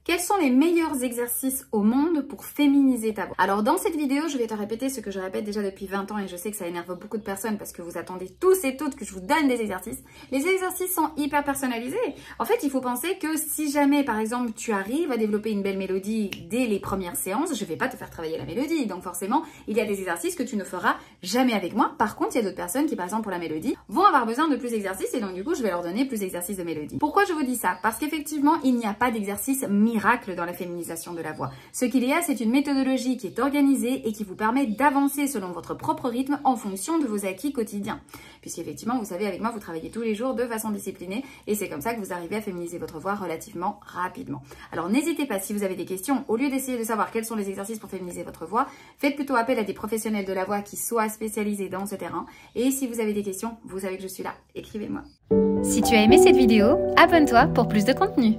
Quels sont les meilleurs exercices au monde pour féminiser ta voix? Alors dans cette vidéo, je vais te répéter ce que je répète déjà depuis 20 ans et je sais que ça énerve beaucoup de personnes parce que vous attendez tous et toutes que je vous donne des exercices. Les exercices sont hyper personnalisés. En fait, il faut penser que si jamais, par exemple, tu arrives à développer une belle mélodie dès les premières séances, je ne vais pas te faire travailler la mélodie. Donc forcément, il y a des exercices que tu ne feras jamais avec moi. Par contre, il y a d'autres personnes qui, par exemple, pour la mélodie, vont avoir besoin de plus d'exercices et donc du coup, je vais leur donner plus d'exercices de mélodie. Pourquoi je vous dis ça? Parce qu'effectivement, il n'y a pas d'exercice miracle dans la féminisation de la voix. Ce qu'il y a, c'est une méthodologie qui est organisée et qui vous permet d'avancer selon votre propre rythme en fonction de vos acquis quotidiens. Puisqu'effectivement, vous savez, avec moi, vous travaillez tous les jours de façon disciplinée et c'est comme ça que vous arrivez à féminiser votre voix relativement rapidement. Alors n'hésitez pas, si vous avez des questions, au lieu d'essayer de savoir quels sont les exercices pour féminiser votre voix, faites plutôt appel à des professionnels de la voix qui soient spécialisés dans ce terrain. Et si vous avez des questions, vous savez que je suis là, écrivez-moi. Si tu as aimé cette vidéo, abonne-toi pour plus de contenu.